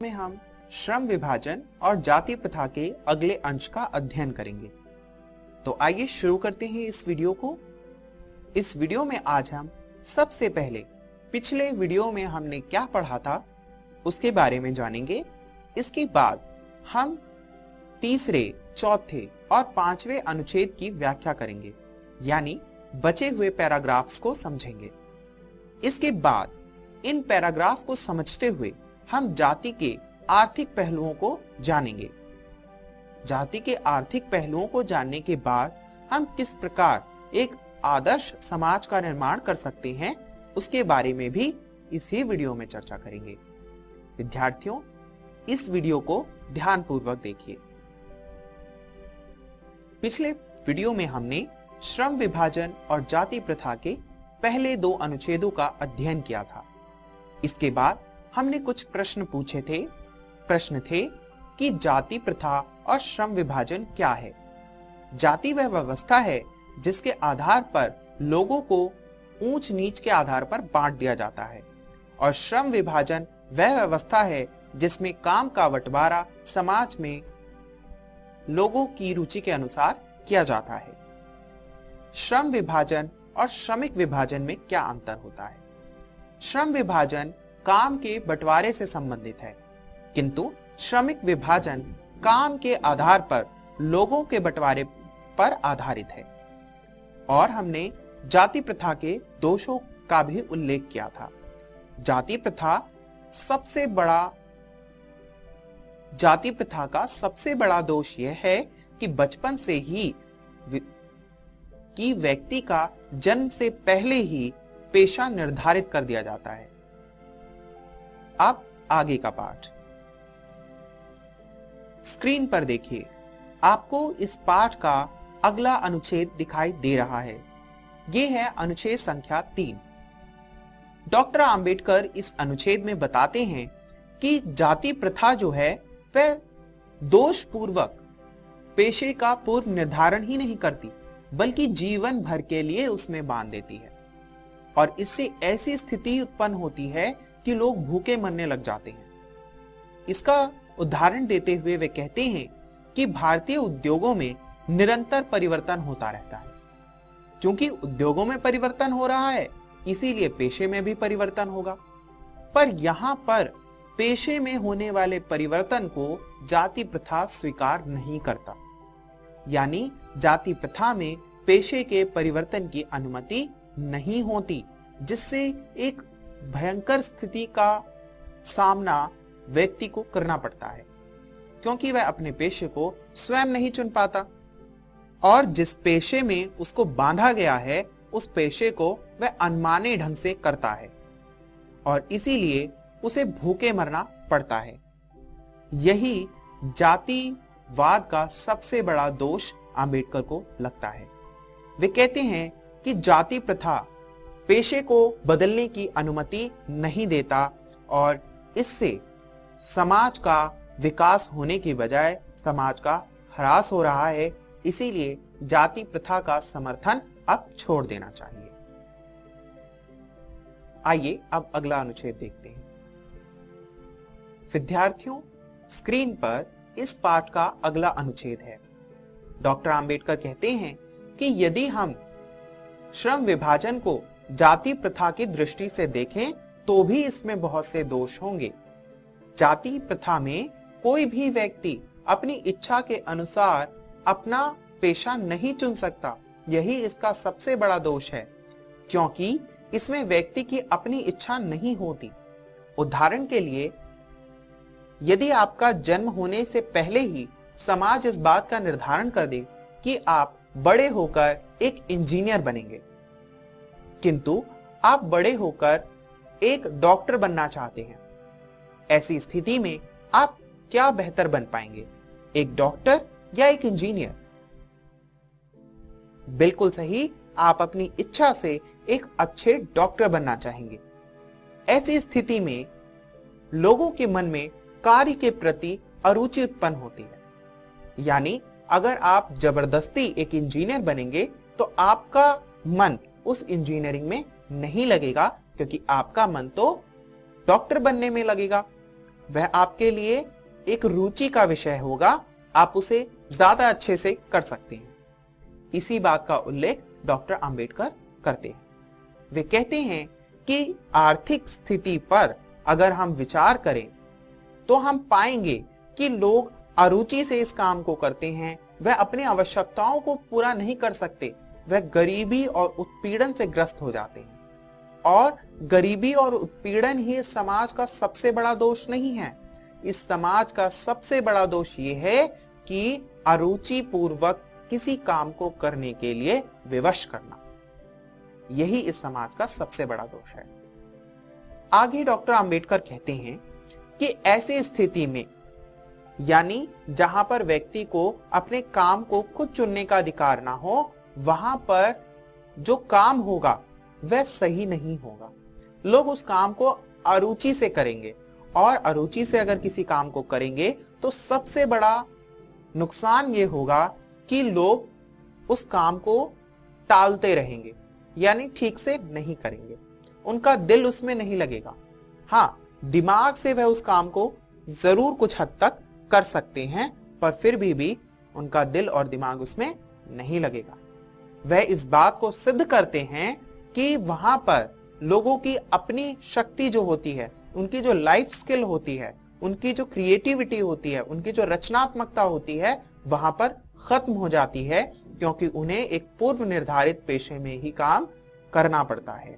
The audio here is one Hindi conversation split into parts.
में हम श्रम विभाजन और जाति प्रथा के अगले अंश का अध्ययन करेंगे। तो आइए शुरू करते हैं इस वीडियो को। इस वीडियो में आज हम सबसे पहले पिछले वीडियो में हमने क्या पढ़ा था उसके बारे में जानेंगे। इसके बाद हम तीसरे, चौथे और पांचवें अनुच्छेद की व्याख्या करेंगे, यानी बचे हुए पैराग्राफ्स को समझेंगे। इसके बाद इन पैराग्राफ को समझते हुए हम जाति के आर्थिक पहलुओं को जानेंगे। जाति के आर्थिक पहलुओं को जानने के बाद हम किस प्रकार एक आदर्श समाज का निर्माण कर सकते हैं उसके बारे में भी इसी वीडियो में चर्चा करेंगे। विद्यार्थियों, इस वीडियो को ध्यानपूर्वक देखिए। पिछले वीडियो में हमने श्रम विभाजन और जाति प्रथा के पहले दो अनुच्छेदों का अध्ययन किया था। इसके बाद हमने कुछ प्रश्न पूछे थे। प्रश्न थे कि जाति प्रथा और श्रम विभाजन क्या है। जाति वह व्यवस्था है जिसके आधार पर लोगों को ऊंच नीच के आधार पर बांट दिया जाता है, और श्रम विभाजन वह व्यवस्था है जिसमें काम का बंटवारा समाज में लोगों की रुचि के अनुसार किया जाता है। श्रम विभाजन और श्रमिक विभाजन में क्या अंतर होता है? श्रम विभाजन काम के बंटवारे से संबंधित है, किंतु श्रमिक विभाजन काम के आधार पर लोगों के बंटवारे पर आधारित है। और हमने जाति प्रथा के दोषों का भी उल्लेख किया था। जाति प्रथा का सबसे बड़ा दोष यह है कि बचपन से ही व्यक्ति का जन्म से पहले ही पेशा निर्धारित कर दिया जाता है। अब आगे का पाठ स्क्रीन पर देखिए। आपको इस पाठ का अगला अनुच्छेद दिखाई दे रहा है। यह है अनुच्छेद संख्या 3। डॉक्टर अंबेडकर इस अनुच्छेद में बताते हैं कि जाति प्रथा जो है वह दोषपूर्वक पेशे का पूर्व निर्धारण ही नहीं करती, बल्कि जीवन भर के लिए उसमें बांध देती है, और इससे ऐसी स्थिति उत्पन्न होती है कि लोग भूखे मरने लग जाते हैं। इसका उदाहरण देते हुए वे कहते हैं कि भारतीय उद्योगों में निरंतर परिवर्तन होता रहता है। क्योंकि उद्योगों में परिवर्तन हो रहा है, इसीलिए पेशे में भी परिवर्तन होगा। पर यहां पर पेशे में होने वाले परिवर्तन को जाति प्रथा स्वीकार नहीं करता, यानी जाति प्रथा में पेशे के परिवर्तन की अनुमति नहीं होती, जिससे एक भयंकर स्थिति का सामना व्यक्ति को करना पड़ता है, क्योंकि वह अपने पेशे को स्वयं नहीं चुन पाता, और जिस पेशे में उसको बांधा गया है उस पेशे को वह अनमाने ढंग से करता है, और इसीलिए उसे भूखे मरना पड़ता है। यही जातिवाद का सबसे बड़ा दोष अंबेडकर को लगता है। वे कहते हैं कि जाति प्रथा पेशे को बदलने की अनुमति नहीं देता, और इससे समाज का विकास होने की बजाय समाज का ह्रास हो रहा है। इसीलिए जाति प्रथा का समर्थन अब छोड़ देना चाहिए। आइए अब अगला अनुच्छेद देखते हैं। विद्यार्थियों, स्क्रीन पर इस पाठ का अगला अनुच्छेद है। डॉक्टर अंबेडकर कहते हैं कि यदि हम श्रम विभाजन को जाति प्रथा की दृष्टि से देखें तो भी इसमें बहुत से दोष होंगे। जाति प्रथा में कोई भी व्यक्ति अपनी इच्छा के अनुसार अपना पेशा नहीं चुन सकता। यही इसका सबसे बड़ा दोष है, क्योंकि इसमें व्यक्ति की अपनी इच्छा नहीं होती। उदाहरण के लिए, यदि आपका जन्म होने से पहले ही समाज इस बात का निर्धारण कर दे कि आप बड़े होकर एक इंजीनियर बनेंगे, किंतु आप बड़े होकर एक डॉक्टर बनना चाहते हैं, ऐसी स्थिति में आप क्या बेहतर बन पाएंगे, एक डॉक्टर या एक इंजीनियर? बिल्कुल सही, आप अपनी इच्छा से एक अच्छे डॉक्टर बनना चाहेंगे। ऐसी स्थिति में लोगों के मन में कार्य के प्रति अरुचि उत्पन्न होती है, यानी अगर आप जबरदस्ती एक इंजीनियर बनेंगे तो आपका मन उस इंजीनियरिंग में नहीं लगेगा, क्योंकि आपका मन तो डॉक्टर बनने में लगेगा। वह आपके लिए एक रुचि का विषय होगा, आप उसे ज्यादा अच्छे से कर सकते हैं। इसी बात का उल्लेख डॉक्टर अंबेडकर करते हैं। वे कहते हैं कि आर्थिक स्थिति पर अगर हम विचार करें तो हम पाएंगे कि लोग अरुचि से इस काम को करते हैं, वह अपनी आवश्यकताओं को पूरा नहीं कर सकते, वह गरीबी और उत्पीड़न से ग्रस्त हो जाते हैं। और गरीबी और उत्पीड़न ही इस समाज का सबसे बड़ा दोष नहीं है। इस समाज का सबसे बड़ा दोष यह है कि अरुचि पूर्वक किसी काम को करने के लिए विवश करना, यही इस समाज का सबसे बड़ा दोष है। आगे डॉक्टर अंबेडकर कहते हैं कि ऐसी स्थिति में, यानी जहां पर व्यक्ति को अपने काम को खुद चुनने का अधिकार ना हो, वहां पर जो काम होगा वह सही नहीं होगा। लोग उस काम को अरुचि से करेंगे, और अरुचि से अगर किसी काम को करेंगे तो सबसे बड़ा नुकसान ये होगा कि लोग उस काम को टालते रहेंगे, यानी ठीक से नहीं करेंगे, उनका दिल उसमें नहीं लगेगा। हाँ, दिमाग से वह उस काम को जरूर कुछ हद तक कर सकते हैं, पर फिर भी उनका दिल और दिमाग उसमें नहीं लगेगा। वह इस बात को सिद्ध करते हैं कि वहां पर लोगों की अपनी शक्ति जो होती है, उनकी जो लाइफ स्किल होती है, उनकी जो क्रिएटिविटी होती है, उनकी जो रचनात्मकता होती है, वहां पर खत्म हो जाती है, क्योंकि उन्हें एक पूर्व निर्धारित पेशे में ही काम करना पड़ता है।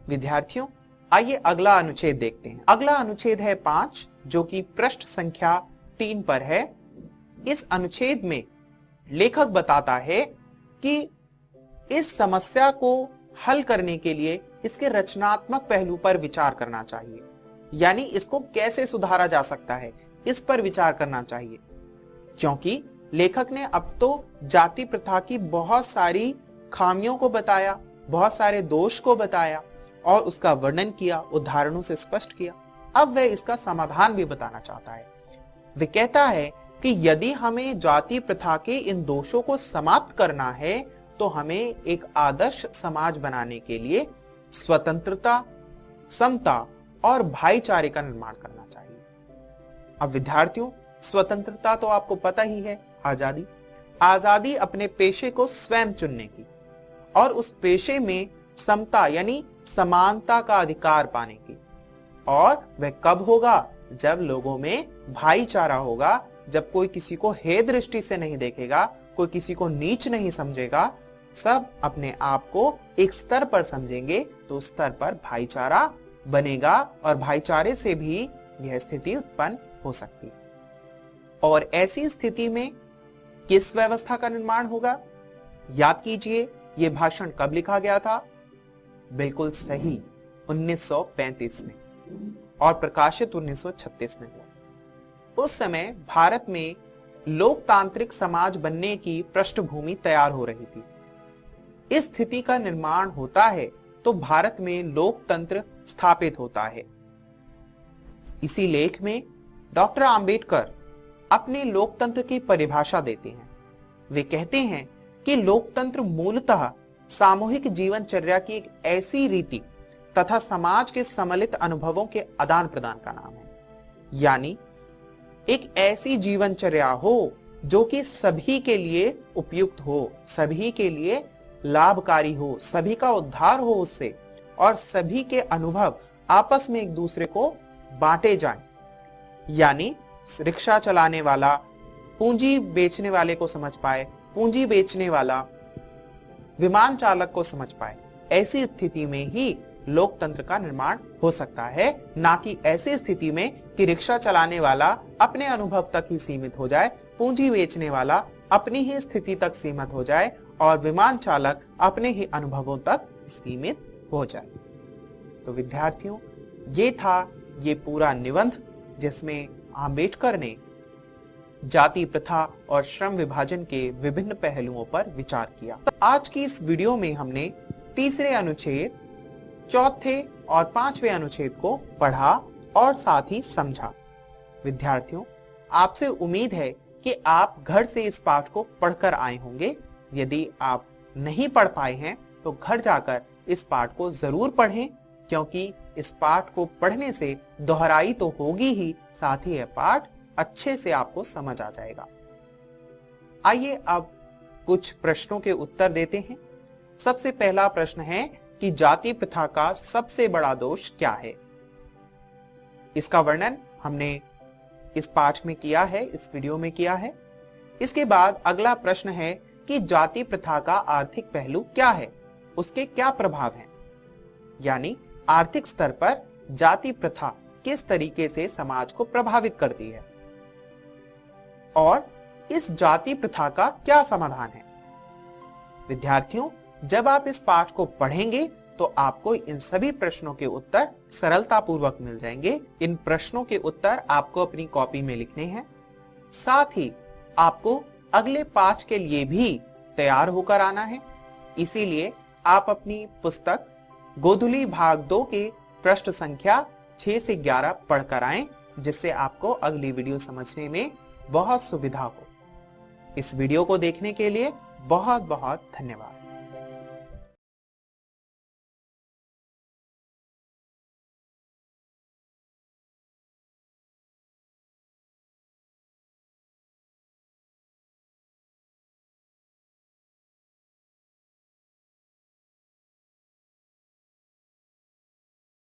विद्यार्थियों, आइए अगला अनुच्छेद देखते हैं। अगला अनुच्छेद है 5, जो कि पृष्ठ संख्या 3 पर है। इस अनुच्छेद में लेखक बताता है कि इस समस्या को हल करने के लिए इसके रचनात्मक पहलू पर विचार करना चाहिए, यानी इसको कैसे सुधारा जा सकता है, इस पर विचार करना चाहिए। क्योंकि लेखक ने अब तो जाति प्रथा की बहुत सारी खामियों को बताया, बहुत सारे दोष को बताया और उसका वर्णन किया, उदाहरणों से स्पष्ट किया। अब वह इसका समाधान भी बताना चाहता है। वह कहता है कि यदि हमें जाति प्रथा के इन दोषों को समाप्त करना है तो हमें एक आदर्श समाज बनाने के लिए स्वतंत्रता, समता और भाईचारे का निर्माण करना चाहिए। अब विद्यार्थियों, स्वतंत्रता तो आपको पता ही है, आजादी। आजादी अपने पेशे को स्वयं चुनने की, और उस पेशे में समता यानी समानता का अधिकार पाने की। और वह कब होगा? जब लोगों में भाईचारा होगा, जब कोई किसी को हे दृष्टि से नहीं देखेगा, कोई किसी को नीच नहीं समझेगा, सब अपने आप को एक स्तर पर समझेंगे, तो उस स्तर पर भाईचारा बनेगा और भाईचारे से भी यह स्थिति उत्पन्न हो सकती है। और ऐसी स्थिति में किस व्यवस्था का निर्माण होगा? याद कीजिए, यह भाषण कब लिखा गया था? बिल्कुल सही, 1935 में, और प्रकाशित 1936 में हुआ। उस समय भारत में लोकतांत्रिक समाज बनने की पृष्ठभूमि तैयार हो रही थी। इस स्थिति का निर्माण होता है तो भारत में लोकतंत्र स्थापित होता है। इसी लेख में डॉक्टर अंबेडकर अपने लोकतंत्र की परिभाषा देते हैं। वे कहते हैं कि लोकतंत्र मूलतः सामूहिक जीवनचर्या की एक ऐसी रीति तथा समाज के सम्मिलित अनुभवों के आदान प्रदान का नाम है। यानी एक ऐसी जीवनचर्या हो जो कि सभी के लिए उपयुक्त हो, सभी के लिए लाभकारी हो, सभी का उद्धार हो उससे, और सभी के अनुभव आपस में एक दूसरे को बांटे जाएं। यानी रिक्शा चलाने वाला पूंजी बेचने वाले को समझ पाए, पूंजी बेचने वाला विमान चालक को समझ पाए। ऐसी स्थिति में ही लोकतंत्र का निर्माण हो सकता है, ना कि ऐसी स्थिति में कि रिक्शा चलाने वाला अपने अनुभव तक ही सीमित हो जाए, पूंजी बेचने वाला अपनी ही स्थिति तक सीमित हो जाए और विमान चालक अपने ही अनुभवों तक सीमित हो जाए। तो विद्यार्थियों, ये था ये पूरा निबंध जिसमें आंबेडकर ने जाति प्रथा और श्रम विभाजन के विभिन्न पहलुओं पर विचार किया। तो आज की इस वीडियो में हमने तीसरे अनुच्छेद, चौथे और पांचवें अनुच्छेद को पढ़ा और साथ ही समझा। विद्यार्थियों, आपसे उम्मीद है कि आप घर से इस पाठ को पढ़कर आए होंगे। यदि आप नहीं पढ़ पाए हैं तो घर जाकर इस पाठ को जरूर पढ़ें, क्योंकि इस पाठ को पढ़ने से दोहराई तो होगी ही, साथ ही यह पाठ अच्छे से आपको समझ आ जाएगा। आइए अब कुछ प्रश्नों के उत्तर देते हैं। सबसे पहला प्रश्न है कि जाति प्रथा का सबसे बड़ा दोष क्या है? इसका वर्णन हमने इस पाठ में किया है, इस वीडियो में किया है। इसके बाद अगला प्रश्न है कि जाति प्रथा का आर्थिक पहलू क्या है, उसके क्या प्रभाव हैं? यानी आर्थिक स्तर पर जाति प्रथा किस तरीके से समाज को प्रभावित करती है और इस जाति प्रथा का क्या समाधान है। विद्यार्थियों, जब आप इस पाठ को पढ़ेंगे तो आपको इन सभी प्रश्नों के उत्तर सरलतापूर्वक मिल जाएंगे। इन प्रश्नों के उत्तर आपको अपनी कॉपी में लिखने हैं। साथ ही आपको अगले पाठ के लिए भी तैयार होकर आना है। इसीलिए आप अपनी पुस्तक गोधुली भाग 2 के पृष्ठ संख्या 6 से 11 पढ़कर आएं, जिससे आपको अगली वीडियो समझने में बहुत सुविधा हो। इस वीडियो को देखने के लिए बहुत बहुत धन्यवाद।